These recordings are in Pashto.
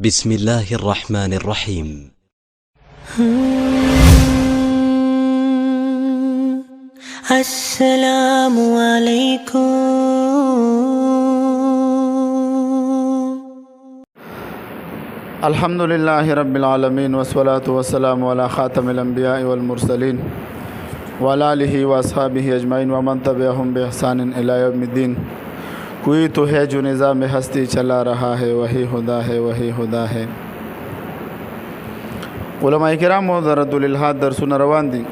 بسم الله الرحمن الرحيم. السلام عليكم. الحمد لله رب العالمين والصلاة والسلام على خاتم الأنبياء والمرسلين وعلى آله وأصحابه أجمعين ومن تبعهم بإحسان إلى يوم الدين. کوئی تو ہے جو نظام ہستی چلا رہا ہے وہی خدا ہے وہی خدا ہے. علماء کرامو د رد الالحاد درسونه روان دي.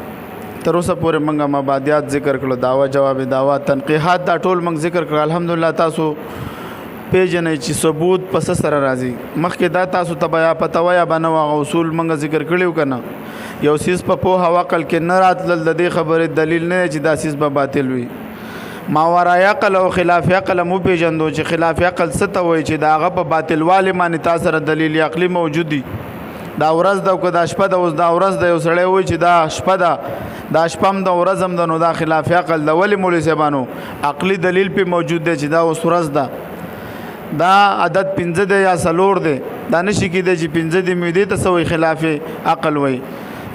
تر اوسه پورې موږ مبادیات ذکر کړو، دعوه جواب دعوه تنقیحات دا ټول موږ ذکر کړو. الحمدلله تاسو پیژنئ چې ثبوت پس سره راځي. مخکې دا تاسو ته بیا پته وایه به نه هغه اصول موږ ذکر کړي که نه. یو څیز په پوهه او عقل کې نه راتلل د دې خبرې دلیل نه دی چې دا څیز به باطل وي. ماورای عقل او خلاف عقل مو پیژندو چې خلاف عقل څه ته وایي چې د هغه په باطلوالي باندې تا سره دلیل عقلي موجود دي. دا ورځ ده که دا شپه ده، اوس دا ورځ ده یو سړی وایي چې دا شپه ده، دا شپه هم د ورځ هم ده، نو دا خلاف عقل ده. ولې مولوي صاحبانو عقلي دلیل پې موجود دی چې دا اوس ورځ ده، دا عدد 5 دی یا 4 دی، دا نشي کېدی چې 5 دی مې دې ته څه وایي خلاف عقل وایي.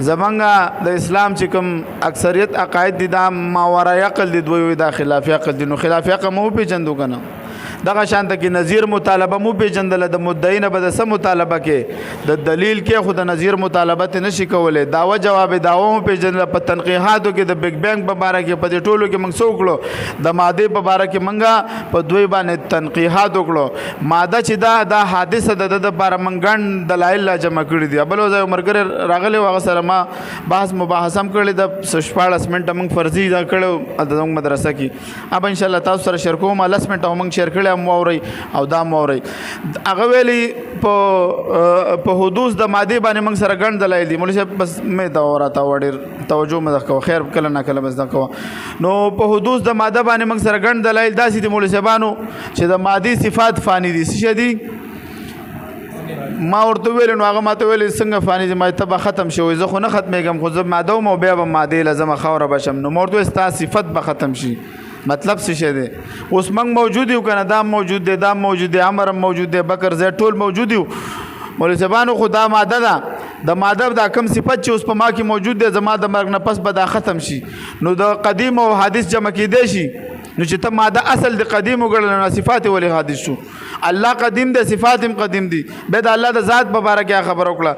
زمونږ د اسلام چې کوم اکثریت عقاید دي دا ماورای عقل دي، دوی دا خلاف عقل دي. نو خلاف عقل مو پیژندو که نه. دغه شانته کې نظیر مطالبه مو پیژندله، د مدعی نه به د څه مطالبه کې د دلیل کې خو د نظیر مطالبه ته نشي کولی. دعوه جواب دعوه مو پیژندله. په تنقیحاتو کې د بګ بینګ په باره کې په دې ټولو کې موږ څه وکړو؟ د مادې په باره کې موږ په دوی باندې تنقیحات وکړو. ماده چې دا حادثه د ده دپاره موږ ګڼ دلایل لا جمع کړي دي. بل ځای ملګری راغلی و، هغه سره ما بحث مباحثه هم کړې ده. 14 منټه موږ فرضي دا کړو هلته زموږ مدرسه کې. اب انشاءالله تاسو سره شیر کوم. 10 منټه موږ شیر کړی هم واورئ او دا هم واورئ. هغه ویلي په حدوث د مادې باندې موږ سره ګڼ دلایل دي. مولوي صاحب بس مې ته وراته ډېر توجه مې کوه، خیر کله نه کله بس دا کوه. نو په حدوث د ماده باندې موږ سره ګڼ دلایل داسې دي مولوي صاحبانو چې د مادې صفات فانی دي. څه دي؟ ما ورته ویل، نو هغه ماته ویل څنګه فانی دي؟ ما ته به ختم شوی، زه خو نه ختمېږم، خو زه ماده وم او بیا به مادې لازمه خاوره بشم. نو ما ورته ویل ستا صفت به ختم شي. مطلب څه شی دی؟ اوس موږ موجود یو که نه؟ دا موجود دی، دا موجود دی، عمر هم موجود دی، بکر زید ټول موجود یو. مولوي صاحبانو خو دا ماده ده، د ماده دا کم صفت چې اوس په ما کې موجود دی، زما د مرګ نه پس به دا ختم شي. نو د قدیم او حادث جمع کېدی شي. نو چې ته ماده اصل د قدیم وګڼل نو صفات ولې حادث شو؟ الله قدیم دی، صفات هم قدیم دي. بیا د الله د ذات په باره کې خبره وکړه.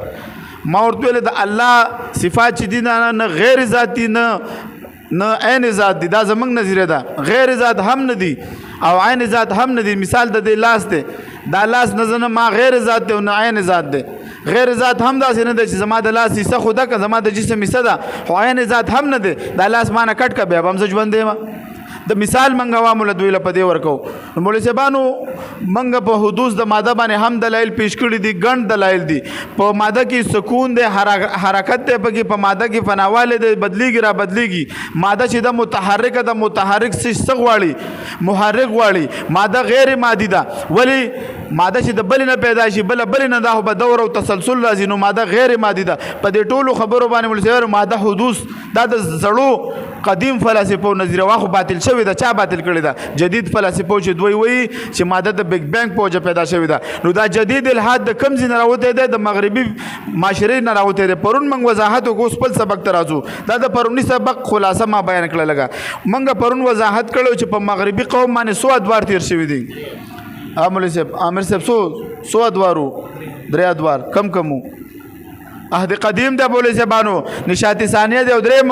ما ورته ویل د الله صفات چې دي نه غیر ذاتي نه عین ذات دي. دا زمونږ نظریه ده. غیر ذات هم نه دي او عین ذات هم نه دي. مثال د دې لاس دی، دا لاس نه ما غیر ذات دی او نه عین ذات دی. غیر ذات هم داسې نه دی چې زما د لاس حصه خو ده که زما د جسم حصه ده، خو عین ذات هم نه دی. دا لاس ما نه کټ که بیا به هم زه ژوندی یم. د مثال منګه عوامو له دوی له په دې ورکو. نو مولوي صاحبانو منګه په حدوث د ماده باندې هم دلایل پیش کړي دي، ګڼ دلایل دي. په ماده کې سکون دی، حرکت دی پکې، په ماده کې فناواله دی، بدلیږي را بدلیږي. ماده چې د متحرکه د متحرک څه غواړي؟ محرک غواړي. ماده غیر مادي ده. ولی ماده چې د بل نه پیدا شي بل نه ده، په دور او تسلسل راځي. نو ماده غیر مادي ده. په دې ټولو خبرو باندې مولوي صاحب ماده حدوث دا د زړو قدیم فلسفو نظریه واخو باطل شوی ده. چا باطل کړی ده؟ جدید فلسفو چې دوی وایي چې ماده د بګ بینګ په وجه پیدا شوی ده. نو دا جدید الحاد د کم ځای نه راوتی دی؟ د مغربي معاشرې نه راوتی دی. پرون موږ وضاحت وکړو، اوس بل سبق ته راځو. دا د پروني سبق خلاصه ما بیان کړله. لږه موږ پرون وضاحت کړو چې په مغربي قوم باندې 100 ادوار تیر شوي دي. مولوي صاحب عامر صاحب 100 ادوارو 3 ادوار کم عهد قدیم ده مولوي صاحبانو، نشاط ثانیه دی او درېم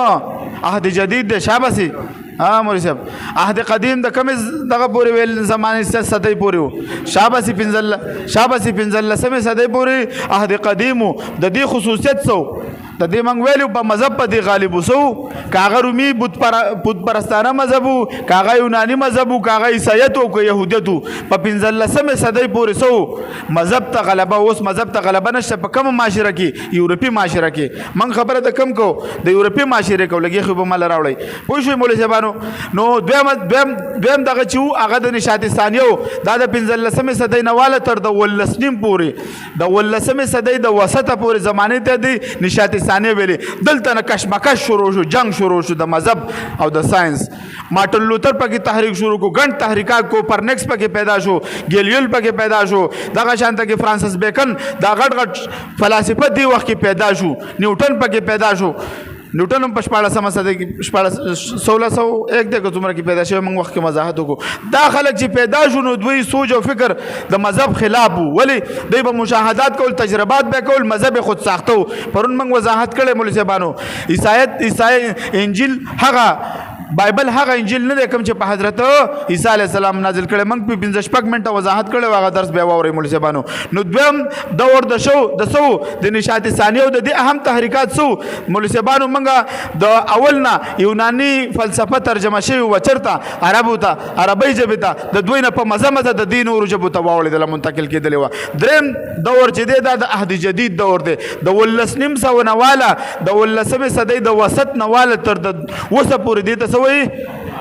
عهد جدید ده. شاباسي مولوي صاحب عهد قدیم د کوم دغه پورې ویل زمانه صدۍ پورې و. شاباسي 15 صدۍ پورې عهد قدیم د دې خصوصیت څو د دې موږ ویلو په مذهب په دې غالب وسو. کاغه رومي بت پرستانه مذهب وو، کاغه یونانی مذهب وو، کاغه عیسایت او که يهودیت وو. په 15 صدۍ پورې سو مذهب ته غلبه. اوس مذهب ته غلبه نشته په کوم معاشره کې؟ یورپی معاشره کې. من خبره د کم کو د یورپی معاشره کو لګي خو به مال راوړی. پوه شئ مولوي صاحبانو. نو دویم دغه چې وو هغه د نشاط ثانیه دا د 15 صدۍ نه واله تر د 19 پورې، د 19 صدۍ د وسطه پورې زمانه ته دی نشاط افسانه ویلې دلته نه کشمکش شروع شو جنگ شروع شو د مذهب او د ساينس مارټن لوتر پکې تحریک شروع کو ګڼ تحریکات کو پرنکس پکې پیدا شو ګیلیل پکې پیدا شو دغه شانته کې فرانسس بیکن دا غټ فلسفه دی وخت کې پیدا شو نیوټن پکې پیدا شو نیوټن هم په 1400 صدۍ کې 1601 دغه څومره کې پیدا شوی موږ وخت کې وضاحت وکړو دا خلک چې پیدا شو نو دوی سوچ او فکر د مذهب خلاف وو ولی دوی به مشاهدات کول تجربات به کول مذهب خود ساختو پرون موږ وضاحت کړې مولوی صاحبانو عیسی انجیل هغه بایبل هغه انجیل نه کوم چې په حضرت عیسی علی السلام نازل کړي موږ په 15 شپږ منټه وضاحت کړي واغه درس به واوري مولوی صاحبانو نو دویم دور د سو د نشاط ثانیه او د دې اهم تحریکات سو مولوی صاحبانو موږ د اولنا یونانی فلسفه ترجمه شوی و چرته عربو ته عربی ژبه ته د دوی نه په مزه د دین او ژبه ته واولې د منتقل کېدلی و دریم دور چې د عهد جدید دور دی د ولسنیم سو نواله د ولسمه صدۍ د وسط نواله تر د وسه پورې دی ته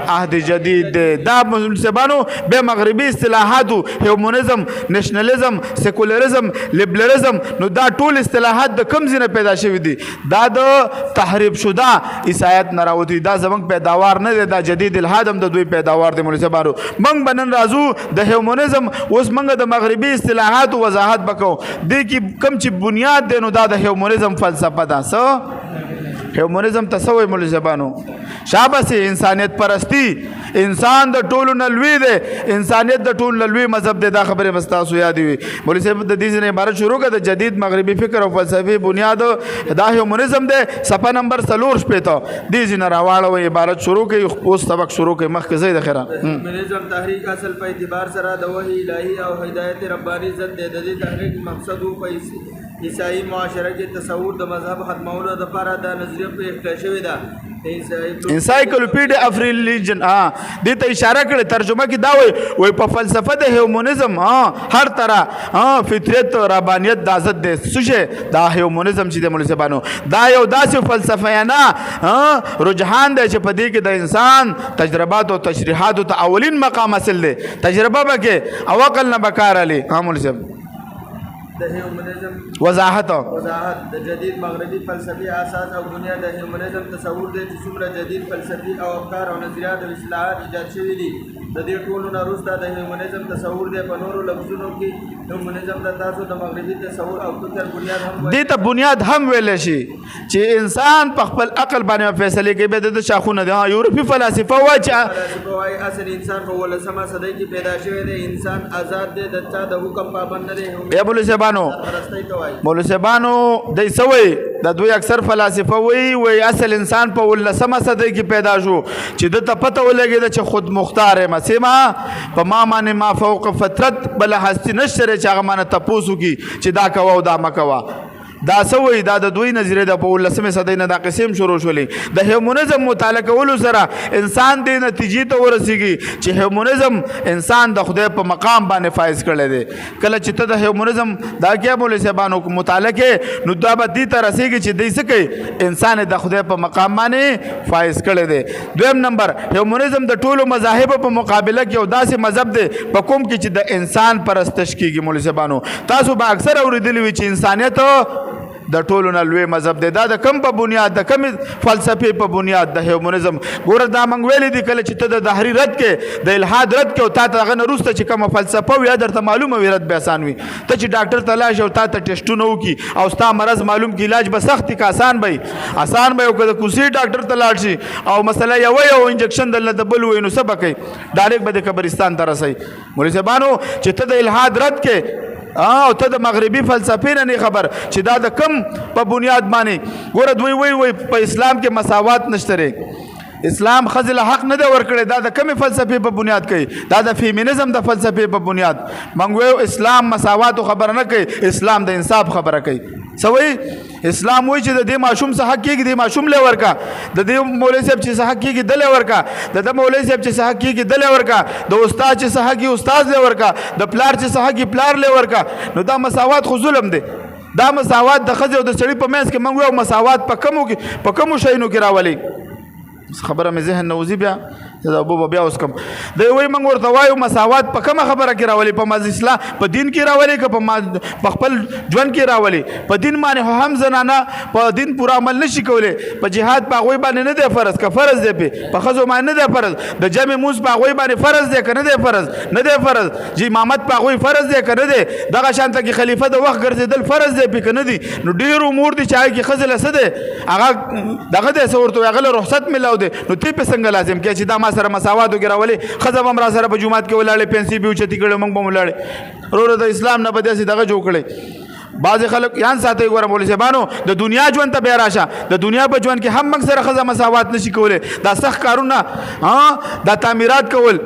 عهد جدید دا مسلمانانو به مغربي اصطلاحاتو هیومنزم نېشنلزم سیکولرزم لیبرالزم نو دا ټول اصطلاحات د کم ځنه پیدا شوی دي دا د تحریف شده عیسایت نه راوتی دا زمنګ پیداوار نه دی دا جدید الهاد هم د دوی پیداوار دی مسلمانانو موږ بنن راځو د هیومنزم اوس موږ د مغربي اصطلاحات وضاحت وکړو د کی کم چې بنیاد دی نو دا د هیومنزم فلسفه ده هیومنزم تسوی مولوی صاحبانو شابه انسانیت پرستی انسان د ټولو نه لوی دی انسانیت د ټولو نه لوی مذهب دی دا خبره مستاسو یاد وي مولوی صاحب د دې نه عبارت شروع کړه د جدید مغربي فکر او فلسفي بنیاد دا هیومنزم دی صفحه نمبر 3 شپته دې نه راواړو عبارت شروع کړي اوس سبق شروع کړي مخکې زید خیره هیومنزم تحریک اصل په اعتبار سره د وحی الهی او هدایت ربانی ضد د دې تحریک مقصد او پیسې عیسائی معاشره کې تصور د مذهب ختمولو لپاره د نظریه په اختلاف شوی ده انسایکلوپیډیا اف ریلیجن دې ته اشاره کړې ترجمه کې دا وای په فلسفه د هیومنزم هر طرح فطرت ربانیت د ذات د سوشه دا هیومنزم چې د مولوی صاحبانو دا یو داسې فلسفه نه رجحان دی چې په دې کې د انسان تجربات او تشریحات ته اولین مقام حاصل دی تجربه بکې او عقل نه بکار علي مولوی صاحب د هیومنزم وضاحت د جدید مغربي فلسفي اساس او بنیاد د هیومنزم تصور دی چې څومره جدید فلسفي او افکار او نظریات او اصطلاحات ایجاد شوي دي د دې ټولو نه وروسته د هیومنزم تصور دی په نورو لفظونو کې هیومنزم د تاسو د مغربي تصور او فکر بنیاد هم دې ته بنیاد هم ویل شي چې انسان په خپل عقل باندې فیصله کوي به د شاخونه دي یورپی فلسفه وايي اصل انسان په ولسمه صدۍ کې پیدا شوی دی انسان آزاد دی د چا د حکم پابند نه دی یا بولو مولوی صاحبانو د سوي د دوی اکثر فلسفه وی اصل انسان په ولسمه صدۍ کې پیدا شو چې د ته پته ولګي چې خود مختار مسیما په ما باندې ما فوق فطرت بل هستی نشره چې هغه مانه تپوسو کی چې دا کوا او دا مکوا دا سوي دا د دوی نظریه د په ولسمه صدۍ نه د قسم شروع شولې د هیومنزم مطالعه کولو سره انسان د نتیجې ته ورسیږي چې هیومنزم انسان د خدای په مقام باندې فایز کړي دي کله چې ته د هیومنزم دا کې مولوی صاحبانو مطالعه کې نو دا به دې ته رسیږي چې دې سکه انسان د خدای په مقام باندې فایز کړي دي دویم نمبر هیومنزم د ټولو مذاهب په مقابله کې یو داسې مذهب دی په کوم کې چې د انسان پرستش کیږي مولوی صاحبانو تاسو به اکثر اوریدلی وي چې انسانیت د ټولو نه لوی مذهب دی دا د کم په بنیاد د کم فلسفي په بنیاد د هیومنزم ګوره دا موږ ویلي دي کله چې ته د دهري رد کې د الحاد رد کې او تا ته هغه نه وروسته چې کومه فلسفه وي درته معلومه وي رد به اسان وي ته چې ډاکټر ته لاړ شې او تا ته ټیسټونه وکړي او ستا مرض معلوم کړي علاج به سخت که آسان به او که د کوسي ډاکټر ته لاړ شي او مسله یو انجکشن دلته د بل وي نو څه به کوي ډایرکټ به د قبرستان ته رسوي مولوی صاحبانو چې ته د الحاد رد کې او ته د مغربي فلسفې نه خبر چې دا د کم په بنیاد باندې ګوره دوی وی په اسلام کې مساوات نشته اسلام خزل حق نه دی ورکړی دا د کم فلسفې په بنیاد کوي دا د فیمینزم د فلسفې په بنیاد منګو اسلام مساوات خبره نه کوي اسلام د انصاف خبره کوي سوي اسلام وایي چې د دې ماشوم څخه حق کېږي د ماشوم له ورکا د دې مولوی صاحب چې څخه حق کېږي د له ورکا د مولوی صاحب چې څخه حق کېږي د له ورکا د استاد چې څخه حق کېږي استاد له ورکا د پلار چې څخه حق کېږي پلار له ورکا نو دا مساوات خو ظلم دی دا مساوات د ښځې او د سړي په منځ کې موږ مساوات په کومو شیانو کې راولي خبره مې ذهن نه وځي بیا دا ابو بیا اوس کم دی وای موږ ورته وایو مساوات په کومه خبره کې راولي په مجلس په دین کې راولي که په خپل ژوند کې راولي په دین باندې هم زنانه په دین پورا عمل نشي کولی په جهاد په هغوی باندې نه دی فرض که فرض دی په ښځو باندې نه دی فرض د جمع مونځ په هغوی باندې فرض دی که نه دی فرض نه دی فرض چې امامت په هغوی فرض دی که نه دی دغه شانته کې خلیفه د وخت ګرځېدل فرض دی پې که نه دي نو ډېر امور دي چې هغې کې ښځې له څه دی هغه دغه دی څه ورته وایي هغه له رخصت میلاو دی نو تی پې څنګه لازم کړي چې دا ما سره مساوات وکړي راولي ښځه به هم را سره په جومات کې ولاړې پنسي به اوچتې کړې موږ به هم ولاړې وروره د اسلام نه به داسې دغه جوړ کړی بعضې خلک یان ساتئ ګوره مولوي صاحبانو د دنیا ژوند ته بیا راشه د دنیا په ژوند کې هم موږ سره ښځه مساوات نشي کولی دا سخت کارونه دا تعمیرات کول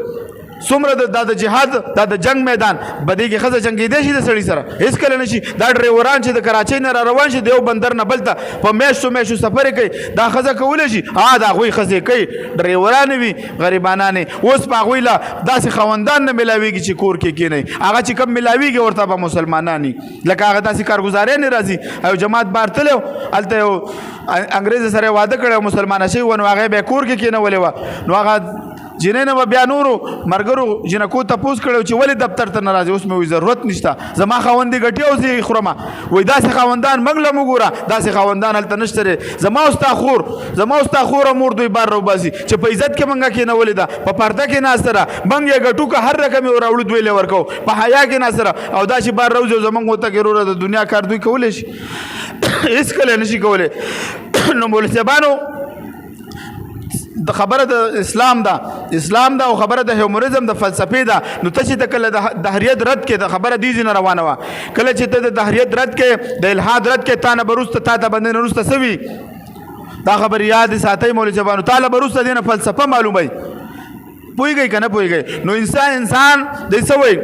څومره د جهاد دا د جنگ میدان بدې کې ښځه جنګېدی شي د سړي سره هېڅکله نه شي دا ډریوران چې د کراچۍ نه را روان شي د یو بندر نه بل ته په میاشتو میاشتو سفرې کوي دا ښځه کولی شي د هغوی ښځې کوي ډریورانې وي غریبانانې اوس په هغوی له داسې خاوندان نه میلاویږي چې کور کې کښېنئ هغه چې کوم میلاویږي ورته به مسلمانان وي لکه هغه داسې کارګزارۍ نه راځي او جماعت بار تللی و هلته یو انګرېز سره واده کړی مسلمانه شوي و نو هغه بیا کور کې کښېنولې وه نو هغه جنې نه به بیا نورو مرګرو جنکو تپوس کړی چې ولې دفتر ته نه راځي اوس مې وایي ضرورت نشته زما خاوند دې ګټي او زه یې خورمه وایي داسې خاوندان موږ له موږ ګوره داسې خاوندان هلته نشته دی زما او ستا خوره مور دوی بار راوباسي چې په عزت کې موږ کېنولې ده په پرده کې ناسته ده موږ یې ګټو که هر رقم یې راوړو دوی له ورکوو په حیا کې ناسته ده او دا چې بار راوځي او زموږ ورته کې وروره د دنیا کار دوی کولی شي هېڅکله نشي کولی نو مولوي صاحبانو د خبره د اسلام ده او خبره د هیومنزم د فلسفې ده نو ته چې ته کله د دهریت رد کې د خبره دې ځینه روانه وه کله چې ته د دهریت رد کې د الحاد رد کې تا نه به وروسته تا ته بندې نه وروسته څه وي دا خبرې یاد ساتئ مولوي صاحبانو تا له به وروسته دې نه فلسفه معلوموي پوهېږئ که نه پوهېږئ نو انسان دی څه وایي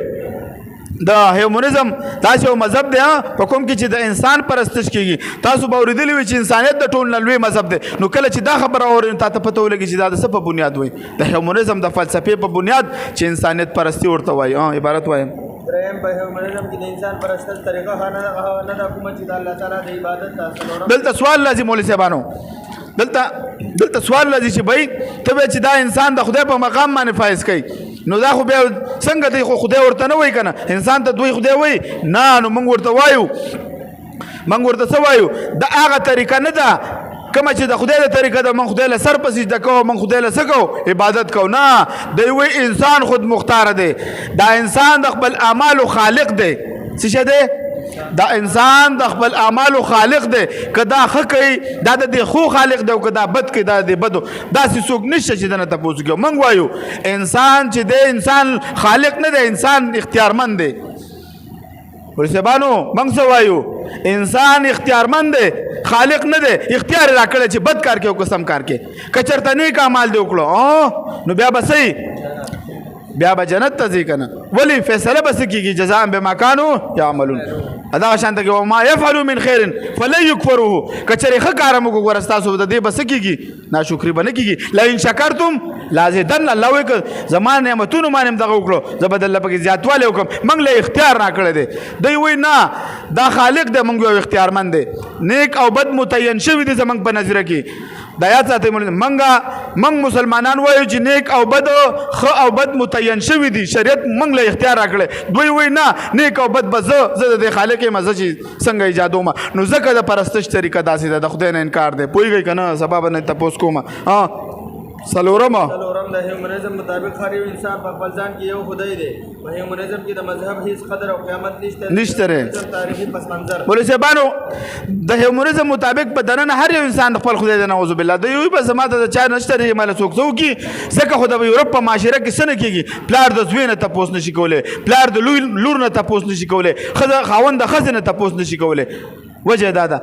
د هیومنزم داسې یو مذهب دی په کوم کې چې د انسان پرستش کېږي تاسو به اورېدلي وي چې انسانیت د ټول نه لوی مذهب دی نو کله چې دا خبره اورئ نو تا ته پته ولګي چې دا د څه په بنیاد وایي د هیومنزم د فلسفې په بنیاد چې انسانیت پرستي ورته وایي عبارت وایم دریم په هیومنزم کې د انسان پرستش طریقه نه ده کومه چې د الله تعالی د عبادت حاصلوي دلته سوال لازم مولوي صاحبانو دلته سوال لازم چې بھائی ته چې دا انسان د خدای په مقام باندې فایز کوي نو دا خو بیا څنګه دی خو خدای ورته نه وایي که نه انسان ته دوی خدای وایي نه نو موږ ورته وایو موږ ورته څه وایو دا هغه طریقه نه ده کومه چې د خدای د طریقه ده من خدای له سر په سجده کوو من خدای له څه کوو عبادت کوو نه دی وایي انسان خود مختاره دی دا انسان د خپل اعمالو خالق دی څه شی دی دا انسان د خپل اعمالو خالق دی که دا ښه کوي دا د دې خو خالق دی او که دا بد کوي دا د دې بدو داسې څوک نشته چې دنه تپوس کوي موږ وایو انسان چې دی انسان خالق نه دی انسان اختیارمند دی مولوي صاحبانو موږ څه وایو انسان اختیارمند دی خالق نه دی اختیار یې راکړی چې بد کار کوي او که سم کار کوي که چېرته نیک اعمال دی وکړو نو بیا به صحیح بیا به جنت ته ځي که نه ولې فیصله به څه کېږي جزاء بما کانوا یعملون دغه شانته کې وما یفعلوا من خیر فلن یکفروه که چېرې ښه کار هم وکړو ګوره ستاسو د دې به څه کېږي ناشکري به نه کېږي لئن شکرتم لازیدن الله وایي که زما نعمتونو باندې هم دغه وکړو زه به درله پکې زیاتوالی وکړم موږ له اختیار راکړی دی دوی وایي نه دا خالق دی موږ یو اختیارمند دی نیک او بد متعین شوي دي زموږ په نظره کې دا یاد ساتئ موږ مسلمانان وایو چې نیک او بد ښه او بد متعین شوي دي شریعت موږ له اختیار راکړی دوی وایي نه نیک او بد به زه د دې خالق یم زه چې څنګه ایجادومه نو ځکه د پرستش طریقه داسې ده د خدای نه انکار دی پوهېږئ که نه سبا به نه تپوس کومه څلورم د هیومنزم مطابق هر یو انسان په خپل ځان کې یو خدای دی په هیومنزم کې د مذهب هیڅ قدر او قیامت نشته تاریخي پس منظر مولوي صاحبانو د هیومنزم مطابق په دننه هر یو انسان خپل خدای دی نعوذ بالله د یوې به زما د چا نشته دی ماله څوک څه وکړي ځکه خو د یورپ په معاشره کې څه نه کېږي پلار د زوی نه تپوس نشي کولی پلار د لور نه تپوس نشي کولی خاوند د ښځې نه تپوس نشي کولی وجه دا ده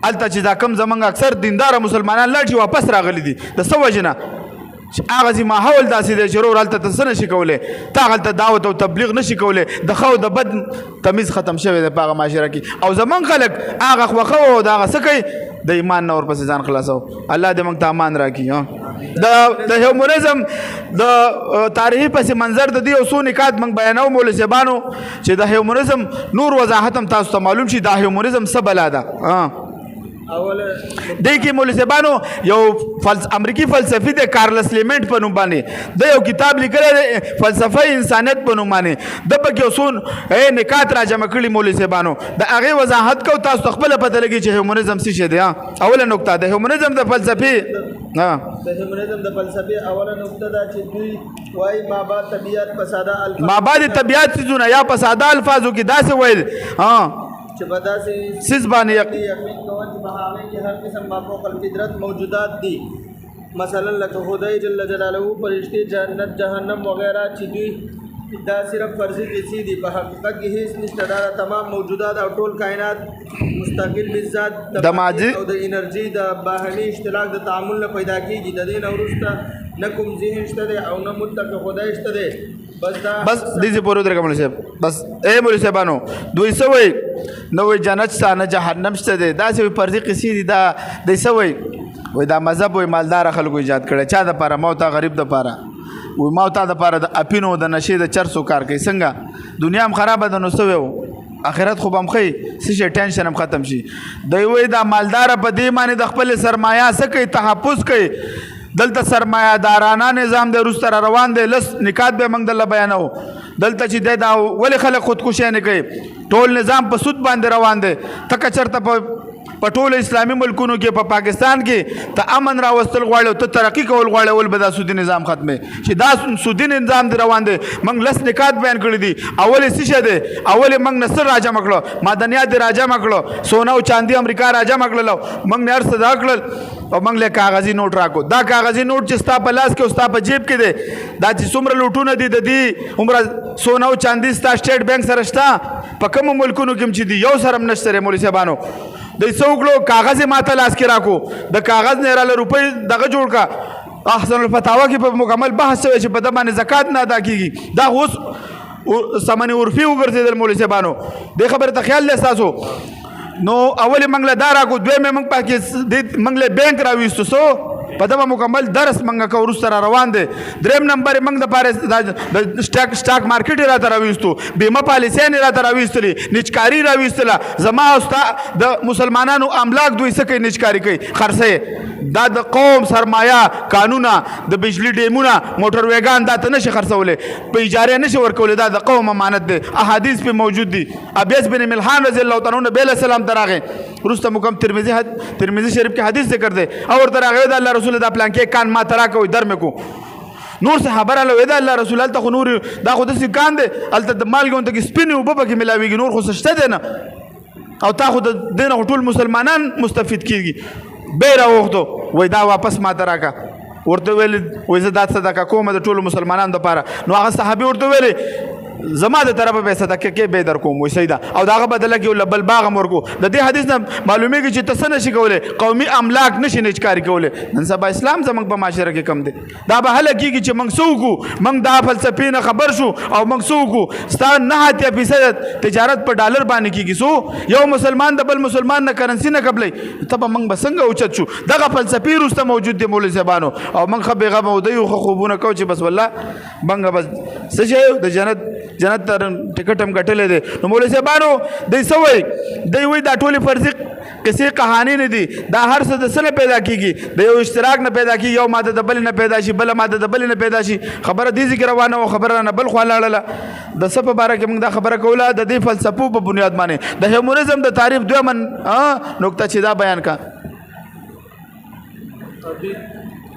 هلته چې دا کم زمونږ اکثر دینداره مسلمانان لاړ شي واپس راغلي دي د څه وجې نه هغه چې ماحول داسې دی چې ورور هلته ته څه نشي کولی تا هلته دعوت او تبلیغ نشي کولی د ښه او د بد تمیز ختم شوی دی په هغه معاشره کې او زمونږ خلک هغه خوښه او د هغه څه کوي د ایمان نه ورپسې ځان خلاصو الله دې موږ ته امان راکړي د هیومنزم د تاریخي پس منظر د دې یو څو نکات موږ بیانو مولوي صاحبانو چې د هیومنزم نور وضاحت هم تاسو ته معلوم شي دا هیومنزم څه بلا ده اول دې کې مولوي صاحبانو یو امریکي فلسفي د کارلس لیمنټ په نوم باندې د یو کتاب لیکلی دی فلسفه انسانیت په نوم باندې د پکې اوسون نکات را جمع کړي مولوي صاحبانو د هغې وضاحت کو تاسو ته خپله پته لګي چې هیومنزم څه شی دی اوله نقطه د هیومنزم د فلسفي د هیومنزم د فلسفې اوله نقطه دا چې دوی وایي مابعد طبیعت په ساده الفاظ مابعد طبیعت څیزونه یا په ساده الفاظو کې داسې ویل چې په داسې سیز باندې یقین کول چې په هغې کې هر قسم مافوق الفطرت موجودات دي مثلا لکه خدای جل جلاله فرشتې جنت جهنم وغیرہ چې دوی دا صرف فرضي کیسې دي په حقیقت کې هیڅ نشته دا تمام موجودات او ټول کائنات مستقل بالذات د ماضي او د انرژي د باهمي اشتراک د تعامل نه پیدا کیږي د دې نه وروسته نه کوم ذهن شته دی او نه مطلق خدای شته دی بس دې پورې درګه مولوي صاحب بس مولوي صاحبانو دوی څه وایي نه وایي جنت شته نه جهنم شته دی داسې فرضي کیسې دي دا دوی څه وایي دا مذهب وایي مالدار خلکو ایجاد کړی چا دپاره ما او تا غریب دپاره وایي ما او تا دپاره د اپینو د نشې د چرسو کار کوي څنګه دنیا هم خرابه ده نو څه ویو آخرت خو به هم ښایي څه شي ټینشن هم ختم شي دوی وایي دا مالداره په دې باندې د خپلې سرمایه څه کوي تحفظ کوي دلته سرمایه دارانه نظام دی وروسته را روان دی لس نکات به موږ دله بیانوو دلته چې دی دا ولې خلک خودکشي نه کوي ټول نظام په سود باندې روان دی ته که چېرته په ټولو اسلامي ملکونو کې په پاکستان کې ته امن راوستل غواړي او ته ترقي کول غواړي اول به دا سودي نظام ختمي چې دا سودي نظام دی روان دی موږ لس نکات بیان کړي دي اول یې څه شی دی اول یې موږ نصر راجمع کړو معدنیات یې راجمع کړو سونا او چاندي امریکا راجمع کړلو موږ نه هر څه دا کړل او موږ له کاغذي نوټ راکو دا کاغذي نوټ چې ستا په لاس کې او ستا په جیب کې دی دا چې څومره لوټونه دي د دې عمره سونا او چاندي ستا سټیټ بینک سره شته په کومو ملکونو کې چې دي یو سره هم نشته مولوي صاحبانو د څه وکړو کاغذ یې ماته لاس کې راکو د کاغذ نه راله روپۍ دغه جوړ کا احسن الفتاوا کې په مکمل بحث شوی چې په ده باندې زکات نه ادا کېږي دا اوس ثمن عرفي وګرځېدل مولوي صاحبانو دې خبرې ته خیال دی ستاسو نو اول موږ له دا راکو دویم موږ پکې موږ له بینک راویستو سو په دغه مکمل درس موږ کو وروسته را روان دی دریم نمبر موږ دپاره د سټاک مارکیټ یې راته راویستو بیمه پالیسیان یې راته راویستلې نجکاري راویستله زما او ستا د مسلمانانو املاک دوی څه کوي نجکاري کوي خرڅوي دا د قوم سرمایه قانونه د بجلی ډیمونه موټر ویګان دا ته نشي خرڅولی په اجارې نشي ورکولی دا د قوم امانت دی احادیث پې موجود دي ابیس بن ملحان رضی الله تعالی عنه بیل السلام ته راغی وروسته مو کوم ترمذي شریف کې حدیث ذکر دی او ورته راغی د الله رسول دا پلان کې کان ما ته راکوي در مې کو نور صحابه راله د الله رسول هلته خو نور دا خو داسې کان دی هلته د مالګې غونته کې سپینې اوبه پکې ملاویږي نور خو څه شته دی نه او تا خو د دې نه خو ټول مسلمانان مستفید کېږي بیا یې راوغوښتو وایي دا واپس ماته راکړه ورته ویلې وایي زه دا صدقه کوم د ټولو مسلمانانو دپاره نو هغه صحابي ورته ویلې زما د طرفه به صدقه کې به در کوم وایي صحیح ده او د هغه بدله کې ول بل باغ هم ورکو د دې حدیث نه معلومیږي چې ته څه نشي کولی قومي املاک نشي نجکاري کولی نن سبا اسلام زموږ په معاشره کې کم دی دا به هله کېږي چې موږ څه وکړو موږ دا فلسفې نه خبر شو او موږ څه وکړو ستا 9% تجارت په ډالر باندې کېږي سو یو مسلمان د بل مسلمان نه کرنسي نه قبلی ته به موږ به څنګه اوچت شو دغه فلسفې وروسته موجود دی مولوي صاحبانو او موږ ښه بېغمه او دی خو خوبونه کوو چې بس والله موږ بس څه شی د جنت ته ټکټ هم ګټلی دی نو مولوي صاحبانو دوی څه وایي دوی وایي دا ټولې فرضي قصې کهاني نه دي دا هر څه د څه نه پیدا کېږي د یو اشتراک نه پیدا کېږي یو ماده د بلې نه پیدا شي بله ماده د بلې نه پیدا شي خبره دې ذکر روانه وه خبره رانه بل خوا لاړله د څه په باره کې موږ دا خبره کوله د دې فلسفو په بنیاد باندې د هیومنزم د تعریف دویمه نقطه چې دا بیان کا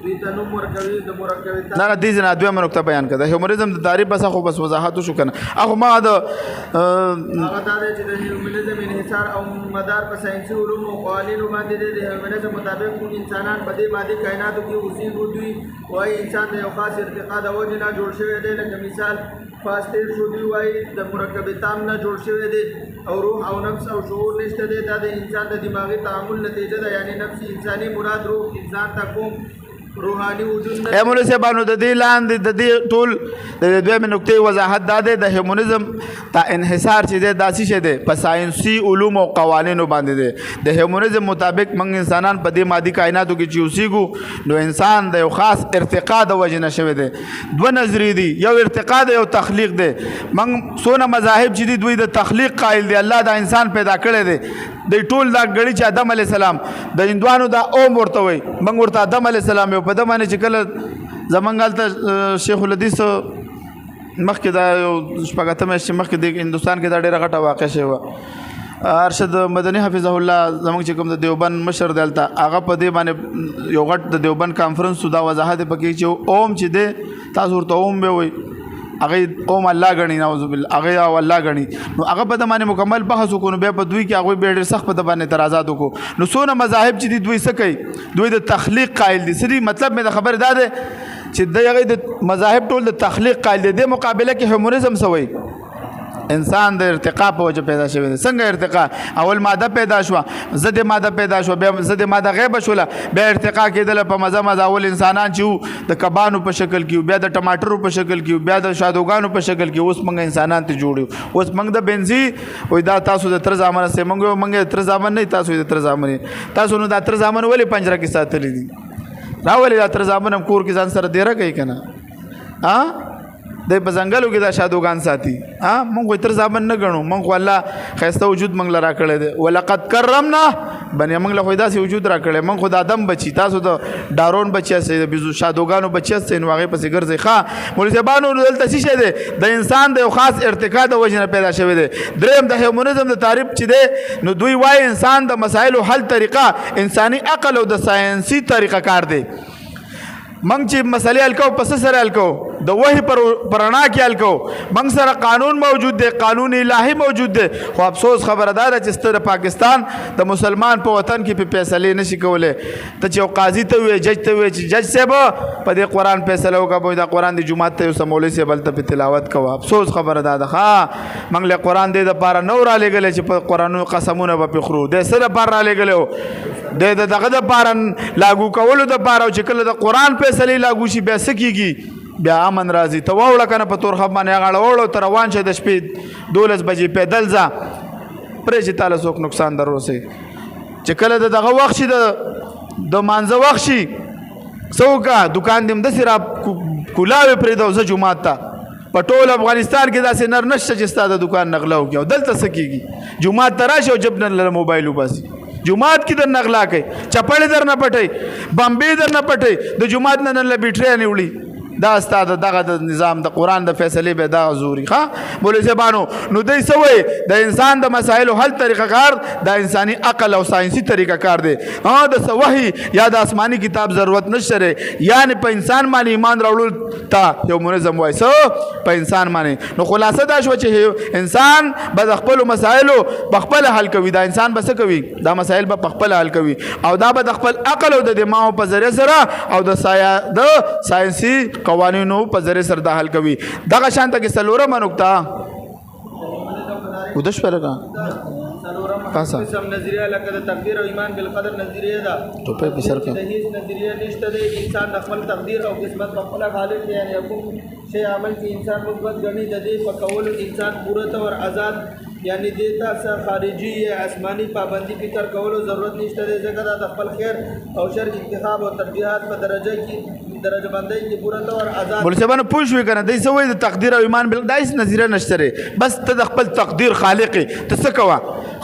نه نه دې نه دویمه نقطه بیان کړه د هیومنزم د تعریف بس خو بس وضاحت وشو کنه اخو ما د هغه دا دی چې د هیومنزم انحصار او مدار په ساینسي علومو او قوانینو باندې دی د هیومنزم مطابق ټول انسانان په دې مادي کائناتو کې اوسېږي دوی وایي انسان د یو خاص ارتقا د وجې نه جوړ شوی دی لکه مثال فاسټیر شو دوی وایي د مرکب تام نه جوړ شوی دی او روح او نفس او شعور نشته دی دا د انسان د دماغي تعامل نتیجه ده یعنی نفس انساني مراد روح انسان ته کوم روحاني وجود اے مولوی صاحبانو د دې لاندې د دې ټول د دویمې نقطې وضاحت دا دی د هیومنزم تا انحصار چې دی داسې شی دی په ساینسي علوم او قوانینو باندې دی د هیومنزم مطابق موږ انسانان په دې مادي کائناتو کې چې اوسېږو نو انسان د یو خاص ارتقا د وجې نه شوی دی دوه نظریې دي یو ارتقا دی یو تخلیق دی موږ څونه مذاهب چې دي دوی د تخلیق قایل دی الله دا انسان پیدا کړی دی د ټول دا غړي چې آدم علی السلام د هندوانو دا اوم ورته وي موږ ورته آدم علی السلام یو په دمه نه چې کله زمونږ ته شیخ الحدیث مخکې دا یو شپږاتمه چې مخکې د هندوستان کې دا ډېره غټه واقع شوې وه ارشد مدني حفظه الله زمونږ چې کوم د دیوبند مشر دی هلته هغه په دې باندې یو غټ د دیوبند کانفرنس دا وضاحت پکې چې اوم چې دی تاسو ورته اوم به وایي هغه قوم الله غني نعوذ بالله هغه او الله غني نو هغه په دمانه مکمل بحث وکړو بیا په دوی کې هغه به ډېر سخت په دمانه اعتراضات وکړو نو څونه مذاهب چې دوی څه کوي دوی د تخلیق قائل دي سری مطلب مې د خبر دا ده چې د هغه د مذاهب ټول د تخلیق قائل دي د مقابله کې هیومنزم سوی انسان د ارتقا په وجه پیدا شوی دی څنګه ارتقا اول ماده پیدا شو زد ماده پیدا شو بیا زد ماده غیب شوله بیا ارتقا کېدل په مزه اول انسانان چې د کبانو په شکل کې بیا د ټماټرو په شکل کې بیا د شادوګانو په شکل کې اوس موږ انسانان ته جوړو اوس موږ د بنزي وای دا تاسو د تر زامن سه موږ تر زامن نه تاسو د تر زامن تاسو نو د تر زامن ولې پنجره کې ساتلې دي راولې د تر زامن کور کې ځان سره دیره کوي کنه ها د په ځنګلو کې دا شادوغان ساتي ها مونږ تر ځامن نه غنو مونږ الله خیسته وجود مونږ لرا کړی دی ولقد کرمنا بني مونږ له خدای سي وجود را کړی مونږ خدای آدم بچي تاسو د ډارون بچي سي د بيزو شادوغانو بچي سي نو هغه پسې ګرځي ښا مولوی صاحبانو دلته څه شه دی د انسان د خاص ارتقا د وجنه پیدا شوی دی دریم د هیومنزم د تعریف چي دی نو دوی وايي انسان د مسایلو حل طریقه انساني عقل او د ساينسي طریقه کار دی منګ چې مسلې حل کو پس سره حل کو د وحی پرانا کې حل کو منګ سره قانون موجود دی قانون الهي موجود دی خو افسوس خبردار چې ستر پاکستان د مسلمان په وطن کې په فیصله نشي کوله ته چې قاضي ته وي جج ته وي چې جج صاحب په دې قران فیصله وکړي د قران د جمعه ته سمولې سي بل ته تلاوت کوه افسوس خبردار ده ها منګ له قران دې د پاره نور را لګل چې په قرانو قسمونه به خرو د سره پاره را لګلو د دغه د پاره لاګو کولو د پاره چې کله د قران فیصله لاګو شي بیا سکیږي بیا امن راځي ته واوړه کنه په تور خپ باندې غاړه وړو تر روان شه د شپې 12 بجې پیدل ځه پرې چې تعالی څوک نقصان دروسي چې کله دغه وخت شي د مانځه وخت شي څوکا دکان دیم د سره کولاوي پرې د جمعه ته په ټول افغانستان کې داسې نر نشته چې ستاسو د دکان نغلاو کې دلته سکیږي جمعه تراشه او جب نه موبایل وباسي جمعات کې در نغلا کوي چپړې در نه پټي بمبې در نه پټي د جمعات نه نه بیټري نه وړي دا استاد دغه د نظام د قران د فیصله به دا زوري ښا مولوی زبانو نو دای سوې د انسان د مسایلو حل طریقه کار د انساني عقل او ساينسي طریقه کار دی د سوهي یا د آسماني کتاب ضرورت نشره یعنی په انسان باندې ایمان راوړل تا یو منظم وایسو په انسان باندې نو خلاصه دا شو چې انسان به خپل مسایلو په خپل حل کوي دا انسان به څه کوي دا مسایل به خپل حل کوي او دا به خپل عقل او د دماغ په ذریعہ سره او د ساينسي قوانینو په ذریعہ سره د حل کوي دغه شانته کې سلوره منوکتا ودش فرقه پاسا قسم نظریه لکه د تقدیر او ایمان بالقدر نظریه ده ټوپه په سر کې د هیڅ نظریه نشته د انسان خپل تقدیر او قسمت په خپل خالق دی یعنی کوم شی عمل کې انسان مثبت غني د دې په کول انسان پوره تور آزاد یعنی دیتا سره خارجي یا آسماني پابندي فکر کولو ضرورت نشته دی ځکه د خپل خیر او شر انتخاب او ترجیحات په درجه بندۍ کې پوره تور آزاد ولسبانه پوښوي کنه دای سوې د تقدیر او ایمان بل دایس نظریه نشته بس ته د خپل تقدیر خالق ته څه کوا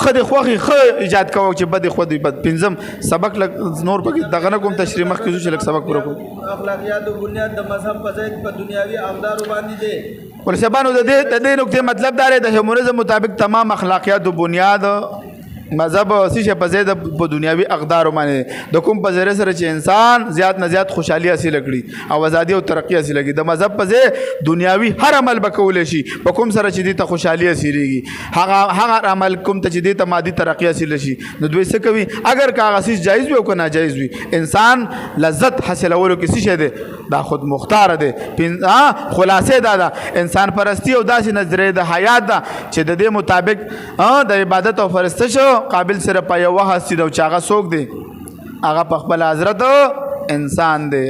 خدای خوخي خو ایجاد کوو چې بد خو دې بد پنځم سبق نور پکې دغه نه کوم تشریح مخ کې چې لک سبق پوره کو اخلاقیات او بنیاد د مذهب په ځای په دنیوي اقدار باندې دي ولسبانو د دې نقطې مطلب دا دی د هیومنزم مطابق تمام اخلاقیات او بنیاد مذهب سیشه په زید په دنیوي اقدار باندې د کوم په ذریعہ سره چې انسان زیات نه زیات خوشحالي حاصل کړي او ازادي او ترقی حاصل کړي د مذهب په زید دنیوي هر عمل وکول شي په کوم سره چې د خوشحالي حاصلېږي هغه عمل کوم ته چې د مادي ترقی حاصل شي نو دوی څه کوي اگر کاغذ جایز وي او که ناجایز وي انسان لذت حاصلولو کې څه شه ده دا خود مختار ده خلاصې دا انسان پرستی او داسې نظریه د حیات ده چې د دې مطابق د عبادت او فرشته شو قابل سره په یو هستی د چاغه سوق دی هغه په خپل حضرت انسان دی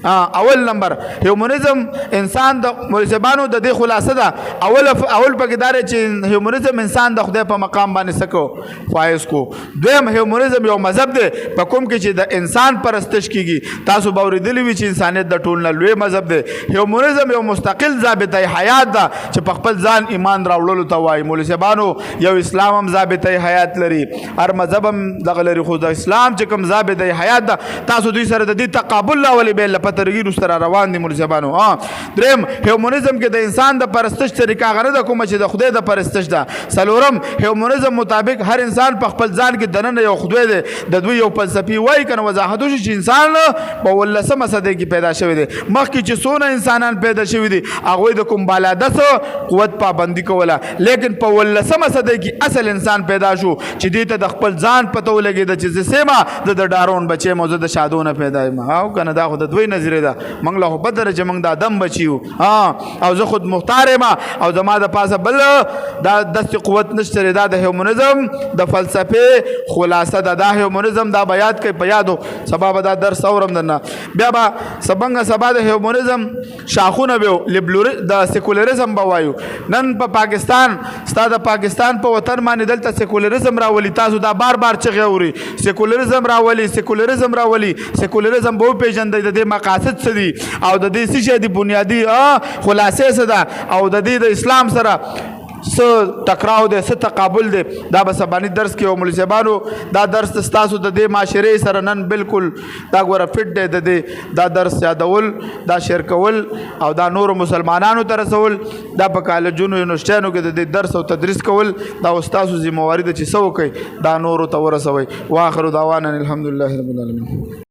اول نمبر هیومنزم انسان د ملسبانو د دې خلاصه ده اول پکې چې هیومنزم انسان د خدای په مقام باندې سکو فایز کو دویم هیومنزم یو مذهب دی په کوم کې چې د انسان پرستش کیږي تاسو باورېدلی وي چې انسانیت د ټول نه لوی مذهب دی هیومنزم یو مستقل ضابطه حیات ده چې په خپل ځان ایمان راوړلو ته وایي ملسبانو یو اسلام هم ضابطه حیات لري هر مذهب هم دغه لري خو د اسلام چې کوم ضابطه حیات ده تاسو دوی سره د دې تقابل راولي به ترغیر سره روان دي ملزبانو دریم هیومنزم کې د انسان د پرستش طریقه غره د کوم چې د خدای د پرستش ده سلورم هیومنزم مطابق هر انسان په خپل ځان کې دننه یو خدای دی د دوی یو فلسفي وای کنه وضاحت وشي چې انسان په ولسمه صدې کې پیدا شوی دی مخکې چې څونه انسانان پیدا شوی دي هغه د کوم بالادسو قوت پابندي کوله لیکن په ولسمه صدې کې اصل انسان پیدا شو چې دې ته د خپل ځان پته ولګي د چې سیمه د ډارون بچي موزه د شادونه پیدا ما او کنه دا خو د دوی نظریه ده منګ له بدر چې منګ د ادم بچیو او زه خود مختار ما او زما د پاسه بل دا دست قوت نشته دا د هیومنزم د فلسفه خلاصه ده دا هیومنزم دا بیات کوي په یادو سبب دا درس اورم دنه بیا با سبنګ سبا د هیومنزم شاخونه به د سیکولریزم بوایو نن په پاکستان ستاسو د پاکستان په وطن باندې دلته سیکولریزم راولي تاسو دا بار چغې اوري سیکولریزم راولي سیکولریزم به پیژندې د مقاصد څه دي او د دې څه دي بنیادی خلاصې څه ده او د دې د اسلام سره څه ټکراو دی څه تقابل دی دا به سباني درس کې او ملزبانو دا درس ستاسو د دې معاشرې سره نن بالکل دا ګوره فټ دی د دې دا درس یادول دا شیر کول او دا نور مسلمانانو ته رسول دا په کالجونو یونیورسټیانو کې د دې درس او تدریس کول دا استادو ذمہواری ده چې څه وکړي دا نورو ته ورسوي واخر دعوانا الحمدلله رب العالمین